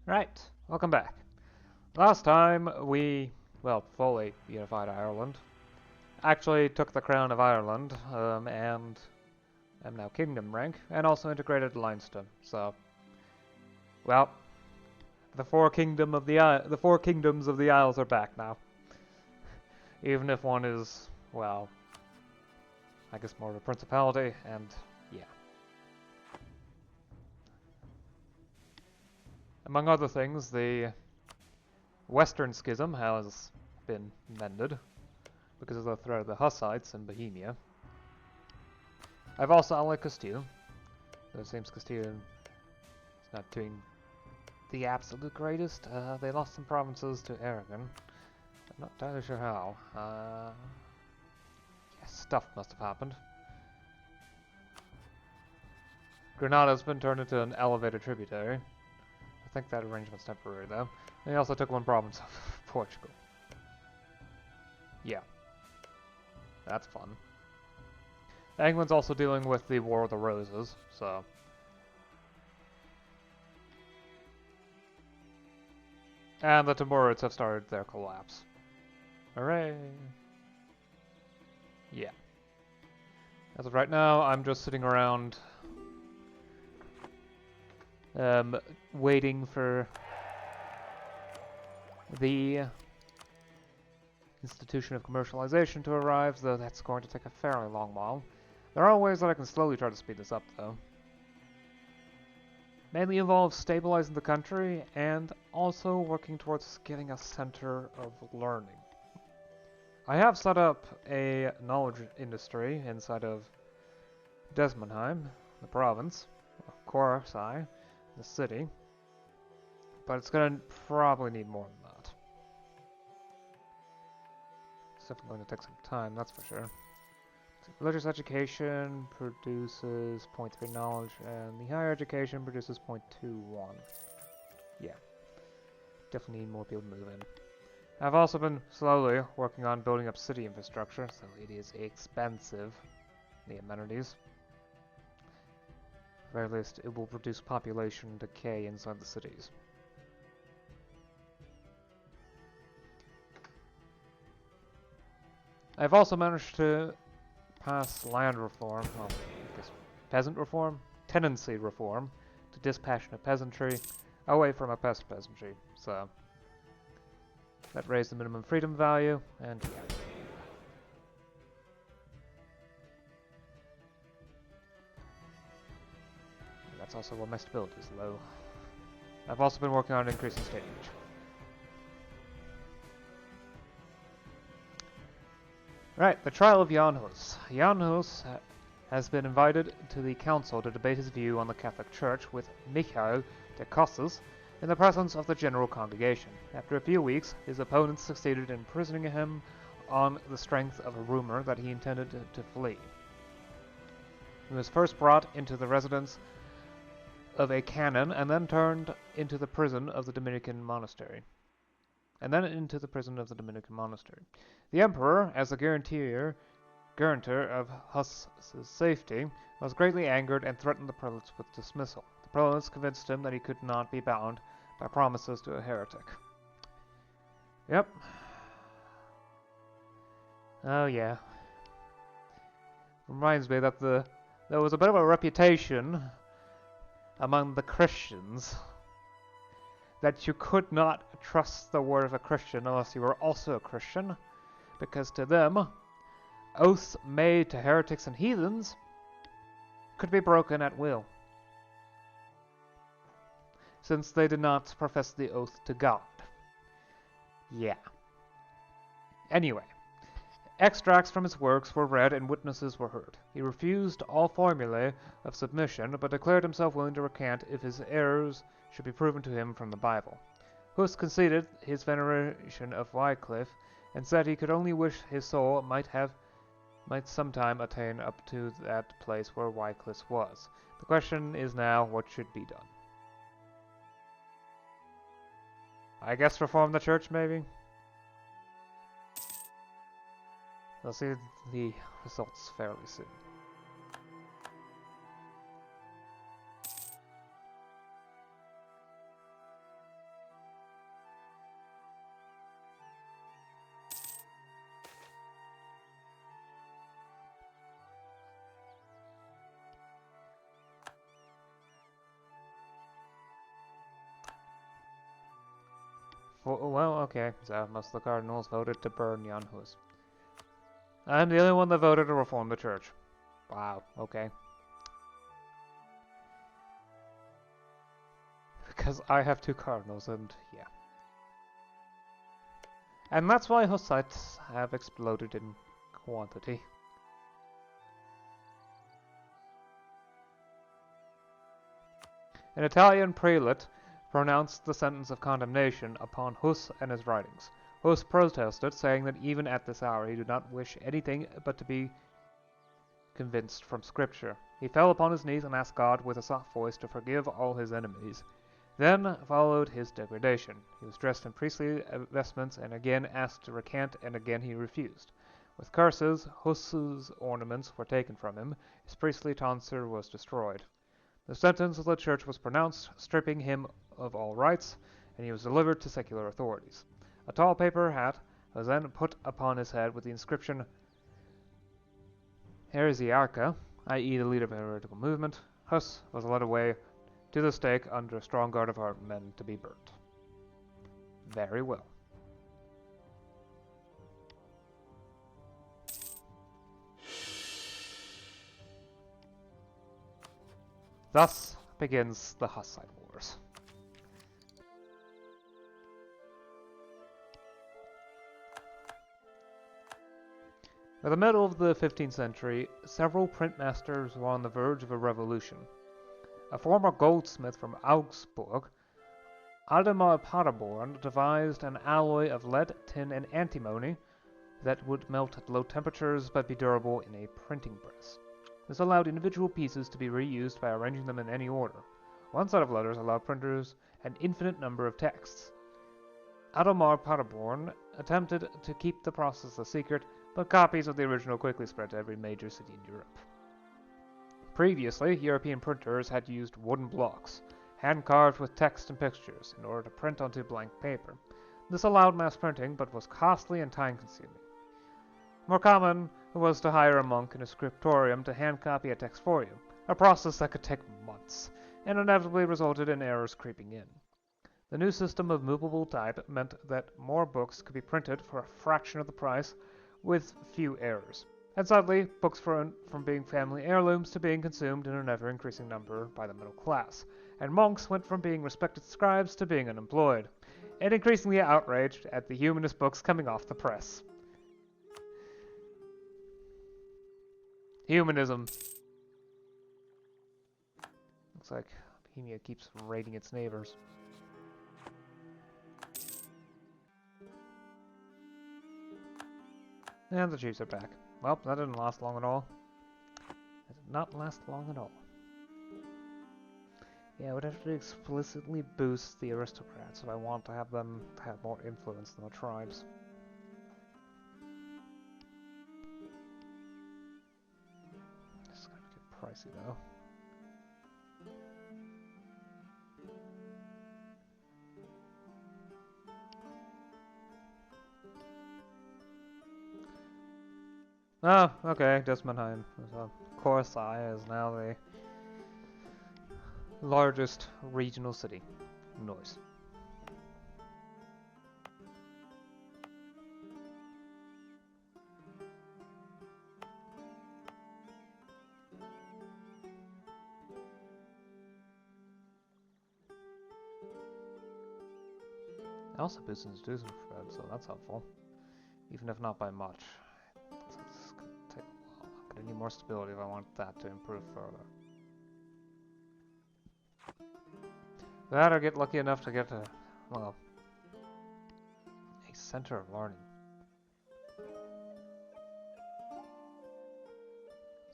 Right, welcome back. Last time we, well, fully unified Ireland. Actually took the crown of Ireland, and am now kingdom rank, and also integrated Leinster. So, well, the four kingdoms of the Isles are back now. Even if one is, well, I guess more of a principality, and yeah. Among other things, the Western Schism has been mended because of the threat of the Hussites in Bohemia. I've also allied Castile. Though it seems Castile is not doing the absolute greatest. They lost some provinces to Aragon. I'm not entirely sure how. Yeah, stuff must have happened. Granada's been turned into an elevated tributary. I think that arrangement's temporary, though. And he also took one province of Portugal. Yeah. That's fun. England's also dealing with the War of the Roses, so... And the Timurids have started their collapse. Hooray! Yeah. As of right now, I'm just sitting around waiting for the institution of commercialization to arrive, though that's going to take a fairly long while. There are ways that I can slowly try to speed this up, though. Mainly involves stabilizing the country and also working towards getting a center of learning. I have set up a knowledge industry inside of Desmondheim, the province, Korsai, the city, but it's going to probably need more than that. It's definitely going to take some time, that's for sure. So religious education produces 0.3 knowledge, and the higher education produces 0.21. Yeah, definitely need more people to move in. I've also been slowly working on building up city infrastructure, so it is expensive, the amenities. At the very least, it will reduce population decay inside the cities. I've also managed to pass land reform, well, I guess peasant reform? Tenancy reform, to dispassionate peasantry, away from oppressed peasantry, so that raised the minimum freedom value, and yeah. And that's also why my stability is low. I've also been working on increasing state reach. Right, the trial of Jan Hus. Jan Hus has been invited to the council to debate his view on the Catholic Church with MEIOU de Costas in the presence of the general congregation. After a few weeks, his opponents succeeded in imprisoning him on the strength of a rumor that he intended to flee. He was first brought into the residence of a canon and then turned into the prison of the Dominican monastery. The emperor, as the guarantor of Huss's safety, was greatly angered and threatened the prelates with dismissal. The prelates convinced him that he could not be bound by promises to a heretic. Yep. Oh yeah. Reminds me that there was a bit of a reputation among the Christians that you could not trust the word of a Christian unless you were also a Christian, because to them, oaths made to heretics and heathens could be broken at will, since they did not profess the oath to God. Yeah. Anyway, extracts from his works were read and witnesses were heard. He refused all formulae of submission, but declared himself willing to recant if his errors should be proven to him from the Bible. Hus conceded his veneration of Wycliffe, and said he could only wish his soul might sometime attain up to that place where Wycliffe was. The question is now, what should be done? I guess reform the church, maybe? We'll see the results fairly soon. Well, okay, so most of the cardinals voted to burn Jan Hus. I'm the only one that voted to reform the church. Wow, okay. Because I have 2 cardinals, and yeah. And that's why Hussites have exploded in quantity. An Italian prelate pronounced the sentence of condemnation upon Hus and his writings. Hus protested, saying that even at this hour he did not wish anything but to be convinced from Scripture. He fell upon his knees and asked God with a soft voice to forgive all his enemies. Then followed his degradation. He was dressed in priestly vestments and again asked to recant, and again he refused. With curses, Hus's ornaments were taken from him. His priestly tonsure was destroyed. The sentence of the church was pronounced, stripping him of all rights, and he was delivered to secular authorities. A tall paper hat was then put upon his head with the inscription Heresiarcha, i.e. the leader of a heretical movement. Hus was led away to the stake under a strong guard of armed men to be burnt. Very well. Thus begins the Hussite Wars. By the middle of the 15th century, several printmasters were on the verge of a revolution. A former goldsmith from Augsburg, Ademar Paderborn, devised an alloy of lead, tin, and antimony that would melt at low temperatures but be durable in a printing press. This allowed individual pieces to be reused by arranging them in any order. One set of letters allowed printers an infinite number of texts. Ademar Paderborn attempted to keep the process a secret, but copies of the original quickly spread to every major city in Europe. Previously, European printers had used wooden blocks, hand-carved with text and pictures, in order to print onto blank paper. This allowed mass printing, but was costly and time-consuming. More common was to hire a monk in a scriptorium to hand-copy a text for you, a process that could take months, and inevitably resulted in errors creeping in. The new system of movable type meant that more books could be printed for a fraction of the price, with few errors. And sadly, books from being family heirlooms to being consumed in an ever-increasing number by the middle class, and monks went from being respected scribes to being unemployed, and increasingly outraged at the humanist books coming off the press. Humanism. Looks like Bohemia keeps raiding its neighbors. And the Chiefs are back. Well, that didn't last long at all. That did not last long at all. Yeah, I would have to explicitly boost the aristocrats if I want to have them have more influence than the tribes. This is gonna get pricey though. Oh, okay, Desmondheim. Korsai is now the largest regional city. Noise. Also, business do some Fred, so that's helpful. Even if not by much. It's gonna take a while. I'm gonna need more stability if I want that to improve further. That or get lucky enough to get a, well, a center of learning.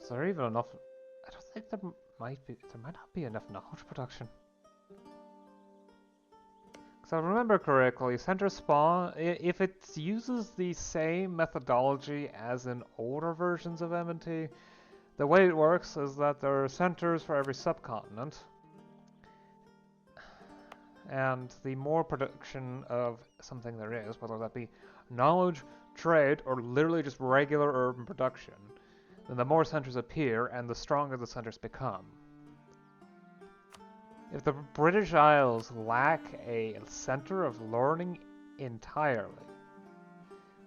Is there even enough? I don't think there might not be enough knowledge production. Because I remember correctly, Center Spawn, if it uses the same methodology as in older versions of M&T, the way it works is that there are centers for every subcontinent. And the more production of something there is, whether that be knowledge, trade, or literally just regular urban production, then the more centers appear and the stronger the centers become. If the British Isles lack a center of learning entirely,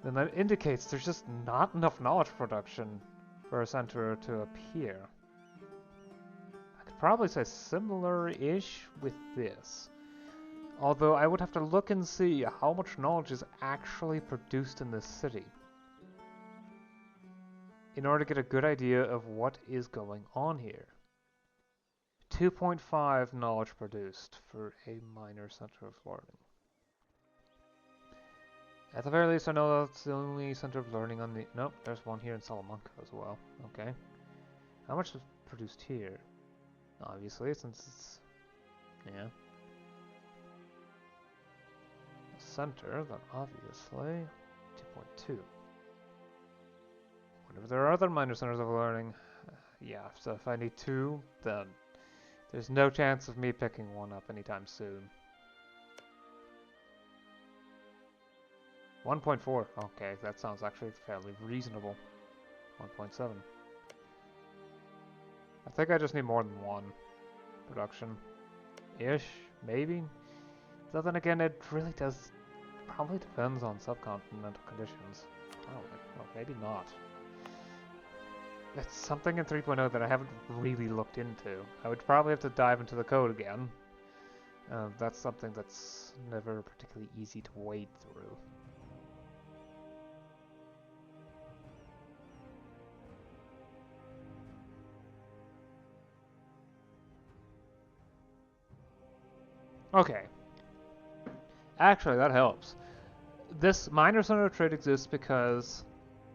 then that indicates there's just not enough knowledge production for a center to appear. I could probably say similar-ish with this. Although I would have to look and see how much knowledge is actually produced in this city in order to get a good idea of what is going on here. 2.5 knowledge produced for a minor center of learning. At the very least, I know that's the only center of learning on the... Nope, there's one here in Salamanca as well. Okay. How much is produced here? Obviously, since it's... Yeah. Center, then obviously 2.2. Whenever there are other minor centers of learning, yeah, so if I need 2, then there's no chance of me picking one up anytime soon. 1.4, okay, that sounds actually fairly reasonable. 1.7. I think I just need more than 1 production-ish, maybe? Though then again, it really does... probably depends on subcontinental conditions. Probably. Well, maybe not. It's something in 3.0 that I haven't really looked into. I would probably have to dive into the code again. That's something that's never particularly easy to wade through. Okay. Actually, that helps. This minor center of trade exists because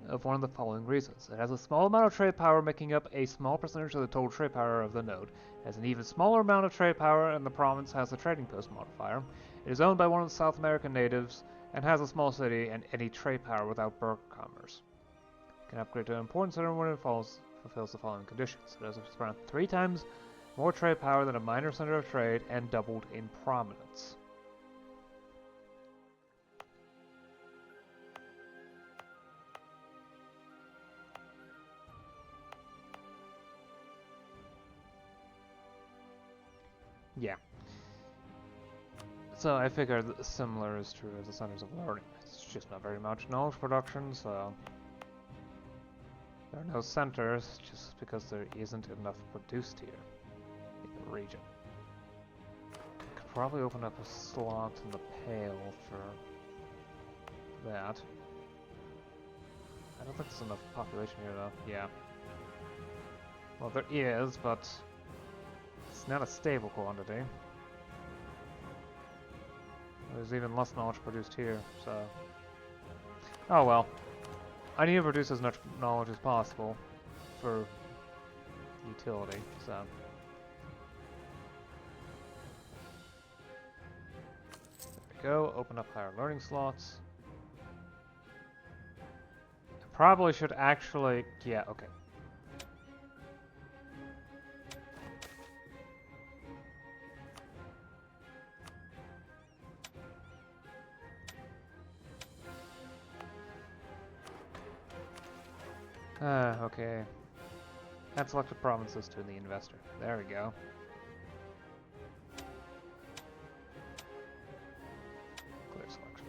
of one of the following reasons. It has a small amount of trade power, making up a small percentage of the total trade power of the node. It has an even smaller amount of trade power, and the province has a trading post modifier. It is owned by one of the South American natives, and has a small city and any trade power without burg commerce. It can upgrade to an important center when it fulfills the following conditions. It has around 3 times more trade power than a minor center of trade, and doubled in prominence. Yeah. So I figured similar is true as the centers of learning. It's just not very much knowledge production, so there are no centers just because there isn't enough produced here in the region. Could probably open up a slot in the Pale for that. I don't think there's enough population here though. Yeah. Well, there is, but it's not a stable quantity. There's even less knowledge produced here, so... Oh well. I need to produce as much knowledge as possible for utility, so... There we go, open up higher learning slots. I probably should actually... Yeah, okay. Okay. Add selected provinces to the investor. There we go. Clear selection.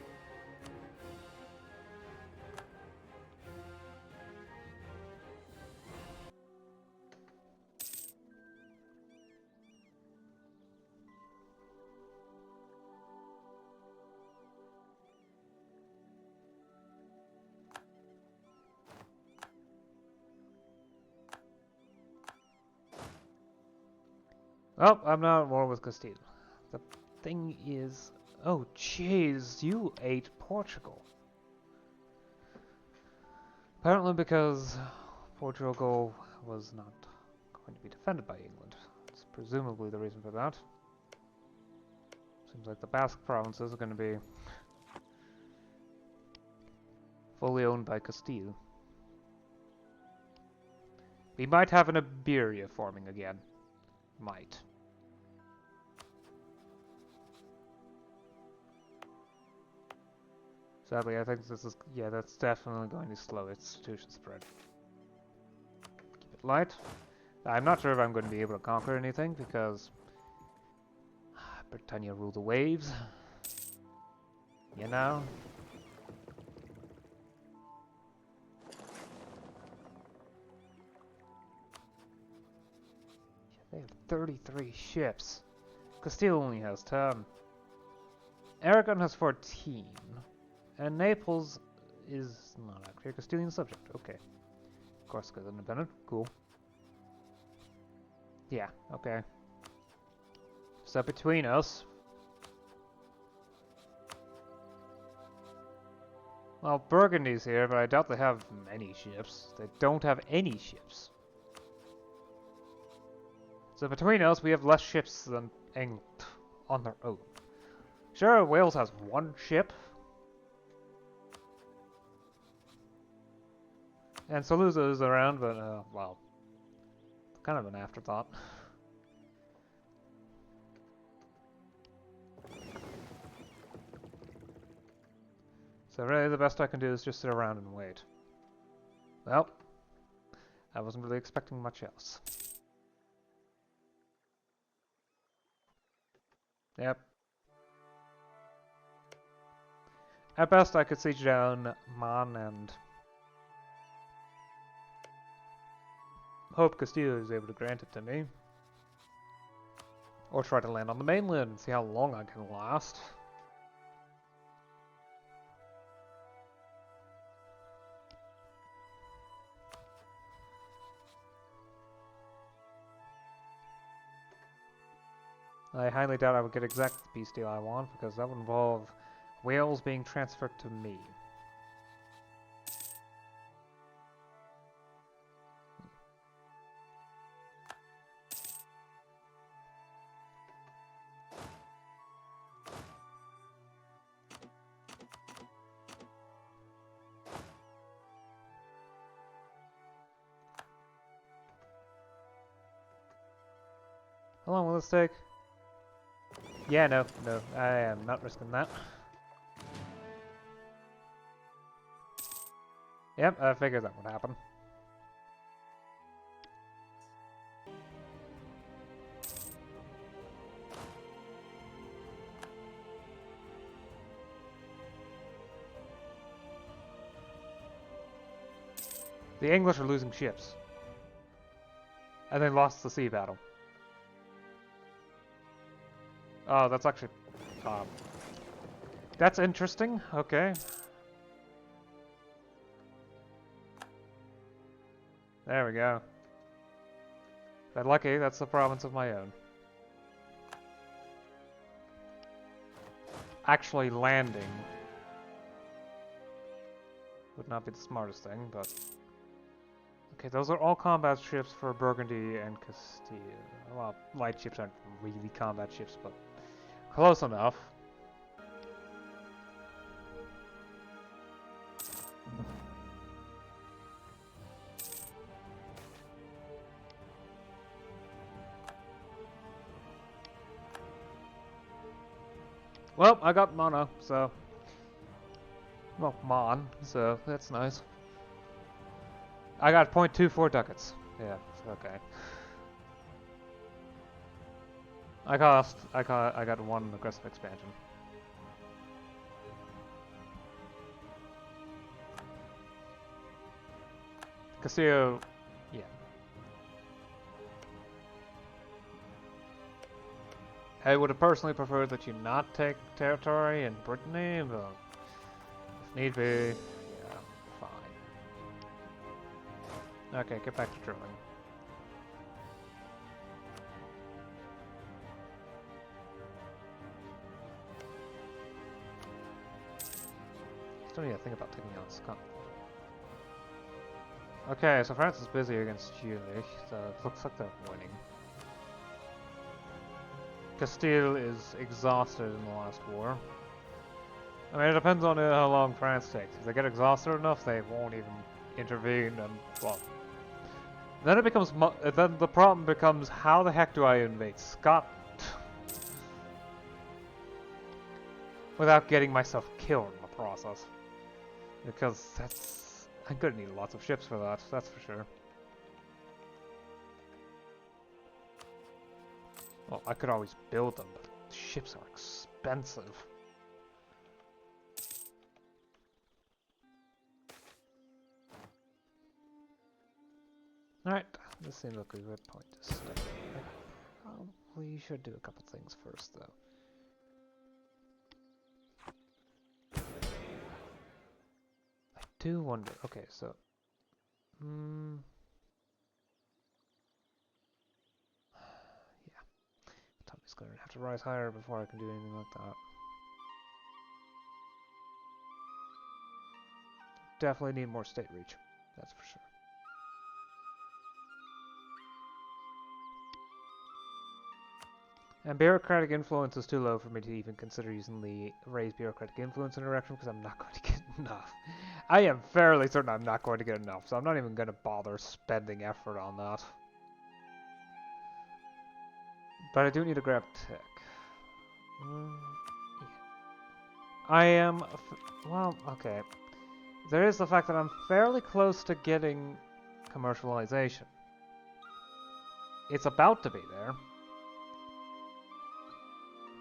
Oh, I'm not at war with Castile. The thing is... Oh, jeez, you ate Portugal. Apparently because Portugal was not going to be defended by England. It's presumably the reason for that. Seems like the Basque provinces are going to be fully owned by Castile. We might have an Iberia forming again. Might. Sadly, I think this is... Yeah, that's definitely going to slow institution spread. Keep it light. I'm not sure if I'm going to be able to conquer anything, because... Britannia rule the waves. You know? They have 33 ships. Castile only has 10. Aragon has 14. And Naples is not actually a Castilian subject. Okay. Corsica's independent. Cool. Yeah, okay. So between us... Well, Burgundy's here, but I doubt they have many ships. They don't have any ships. So between us, we have less ships than England on their own. Sure, Wales has one ship. And Salusa is around, but, well, kind of an afterthought. So really the best I can do is just sit around and wait. Well, I wasn't really expecting much else. Yep. At best I could siege down Man and hope Castile is able to grant it to me. Or try to land on the mainland and see how long I can last. I highly doubt I would get exactly the peace deal I want, because that would involve Wales being transferred to me. How long will this take? Yeah, no, I am not risking that. Yep, I figured that would happen. The English are losing ships. And they lost the sea battle. Oh, that's actually... that's interesting. Okay. There we go. But lucky, that's the province of my own. Actually landing would not be the smartest thing, but... Okay, those are all combat ships for Burgundy and Castile. Well, light ships aren't really combat ships, but close enough. Well, I got mono, so... Well, mon, so that's nice. I got 0.24 ducats. Yeah, okay. I got one aggressive expansion. Castillo, yeah. I would have personally preferred that you not take territory in Brittany, but if need be, yeah, fine. Okay, get back to drilling. Still need to think about taking out Scotland. Okay, so France is busy against Jülich, so it looks like they're winning. Castile is exhausted in the last war. I mean, it depends on how long France takes. If they get exhausted enough, they won't even intervene, and, well... Then it becomes... then the problem becomes, how the heck do I invade Scotland? Without getting myself killed in the process. Because that's... I'm gonna need lots of ships for that, that's for sure. Well, I could always build them, but ships are expensive. Alright, this seems like a good point to start. I probably should do a couple things first, though. I do wonder. Okay, so. Yeah. Tommy's gonna have to rise higher before I can do anything like that. Definitely need more state reach. That's for sure. And bureaucratic influence is too low for me to even consider using the raise bureaucratic influence interaction because I'm not going to get enough. I am fairly certain I'm not going to get enough, so I'm not even going to bother spending effort on that. But I do need to grab tech. Yeah. I am... well, okay. There is the fact that I'm fairly close to getting commercialization. It's about to be there.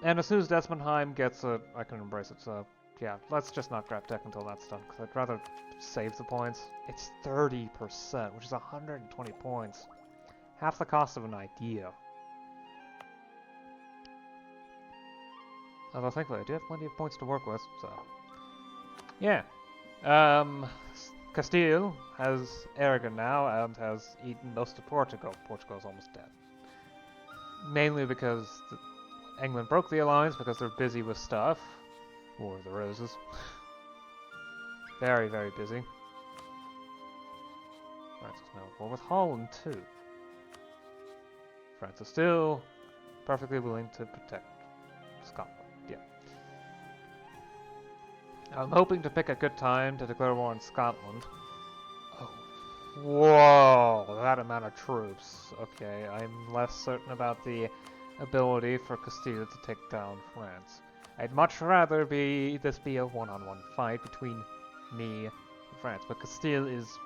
And as soon as Desmondheim gets it, I can embrace it, so yeah, let's just not grab tech until that's done, because I'd rather save the points. It's 30%, which is 120 points. Half the cost of an idea. Although thankfully I do have plenty of points to work with, so... yeah. Castile has Aragon now, and has eaten most of Portugal. Portugal's almost dead. Mainly because England broke the alliance because they're busy with stuff. War of the Roses. Very, very busy. France is now at war with Holland too. France is still perfectly willing to protect Scotland. Yeah. I'm hoping to pick a good time to declare war on Scotland. Oh. Whoa! That amount of troops. Okay, I'm less certain about the ability for Castile to take down France. I'd much rather this be a one-on-one fight between me and France, but Castile is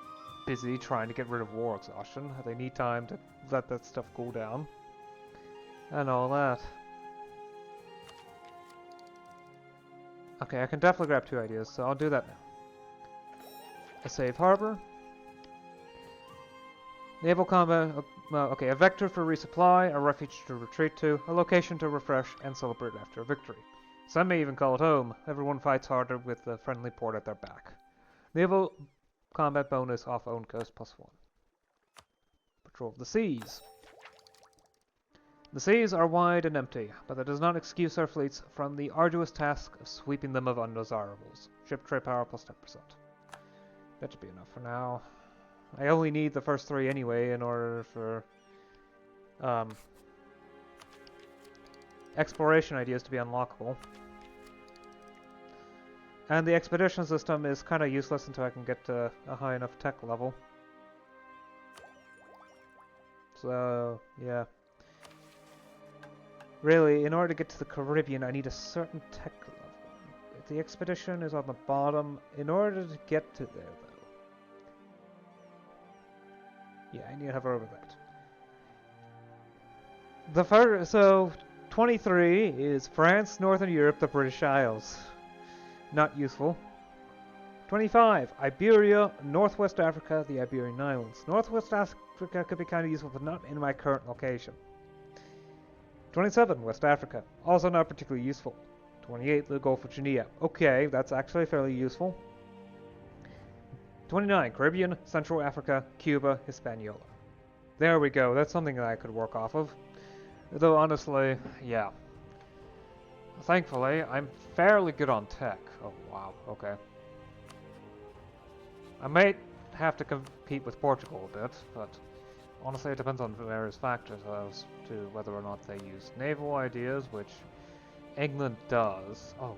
busy trying to get rid of war exhaustion. They need time to let that stuff go down. And all that. Okay, I can definitely grab 2 ideas, so I'll do that now. A safe harbor. Naval combat, okay, a vector for resupply, a refuge to retreat to, a location to refresh and celebrate after a victory. Some may even call it home. Everyone fights harder with the friendly port at their back. Naval combat bonus off own coast +1. Patrol of the seas. The seas are wide and empty, but that does not excuse our fleets from the arduous task of sweeping them of undesirables. Ship trade power +10%. That should be enough for now. I only need the first 3 anyway in order for exploration ideas to be unlockable. And the expedition system is kind of useless until I can get to a high enough tech level. So, yeah. Really, in order to get to the Caribbean, I need a certain tech level. The expedition is on the bottom. In order to get to there, though. Yeah, I need to have over that. So, 23 is France, Northern Europe, the British Isles. Not useful. 25, Iberia, Northwest Africa, the Iberian Islands. Northwest Africa could be kind of useful, but not in my current location. 27, West Africa. Also not particularly useful. 28, the Gulf of Guinea. Okay, that's actually fairly useful. 29, Caribbean, Central Africa, Cuba, Hispaniola. There we go, that's something that I could work off of. Though honestly, yeah. Thankfully, I'm fairly good on tech. Oh wow, okay. I might have to compete with Portugal a bit, but honestly it depends on various factors as to whether or not they use naval ideas, which England does. Oh,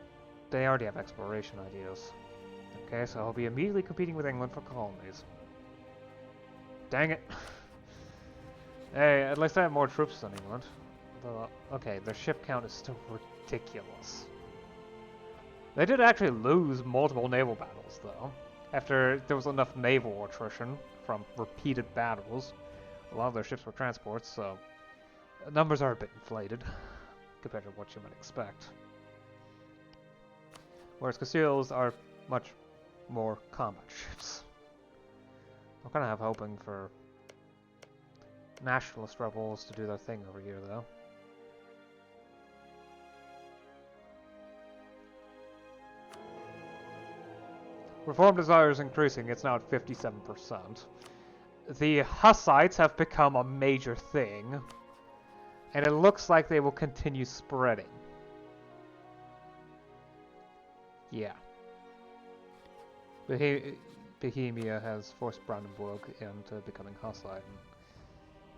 they already have exploration ideas. Okay, so I'll be immediately competing with England for colonies. Dang it. Hey, at least I have more troops than England. Okay, their ship count is still ridiculous. They did actually lose multiple naval battles, though. After there was enough naval attrition from repeated battles. A lot of their ships were transports, so numbers are a bit inflated compared to what you might expect. Whereas Castiles are much more combat ships. I'm kind of hoping for nationalist rebels to do their thing over here, though. Reform desire is increasing. It's now at 57%. The Hussites have become a major thing, and it looks like they will continue spreading. Yeah. Bohemia has forced Brandenburg into becoming Hussite, and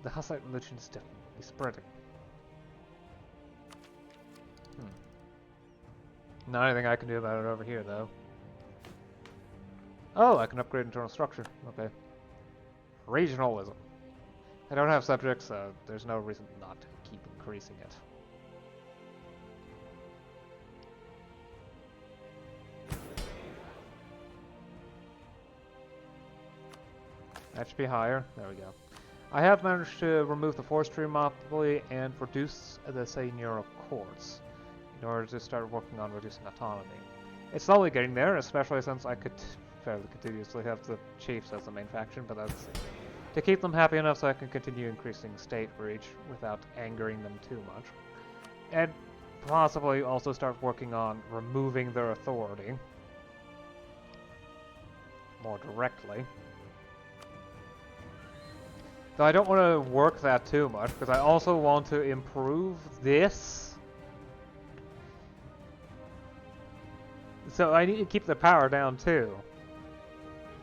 the Hussite religion is definitely spreading. Not anything I can do about it over here, though. Oh, I can upgrade internal structure. Okay. Regionalism. I don't have subjects, so there's no reason not to keep increasing it. That should be higher. There we go. I have managed to remove the forestry monopoly and reduce the seigneurial courts in order to start working on reducing autonomy. It's slowly getting there, especially since I could fairly continuously have the chiefs as the main faction, but that's to keep them happy enough so I can continue increasing state reach without angering them too much. And possibly also start working on removing their authority more directly. Though I don't want to work that too much, because I also want to improve this. So I need to keep the power down too.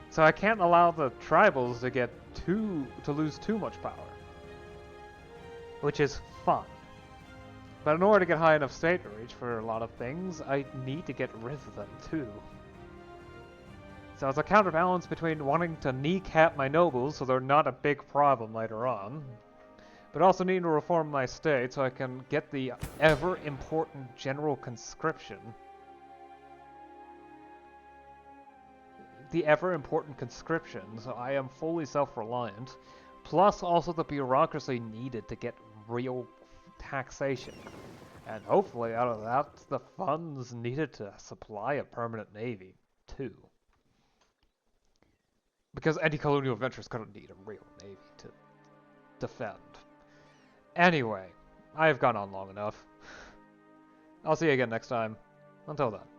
So I can't allow the tribals to get to lose too much power. Which is fun. But in order to get high enough state reach for a lot of things, I need to get rid of them too. So it's a counterbalance between wanting to kneecap my nobles so they're not a big problem later on, but also needing to reform my state so I can get the ever-important general conscription. The ever-important conscription, so I am fully self-reliant, plus also the bureaucracy needed to get real taxation. And hopefully out of that, the funds needed to supply a permanent navy, too. Because anti-colonial ventures couldn't need a real navy to defend. Anyway, I have gone on long enough. I'll see you again next time. Until then.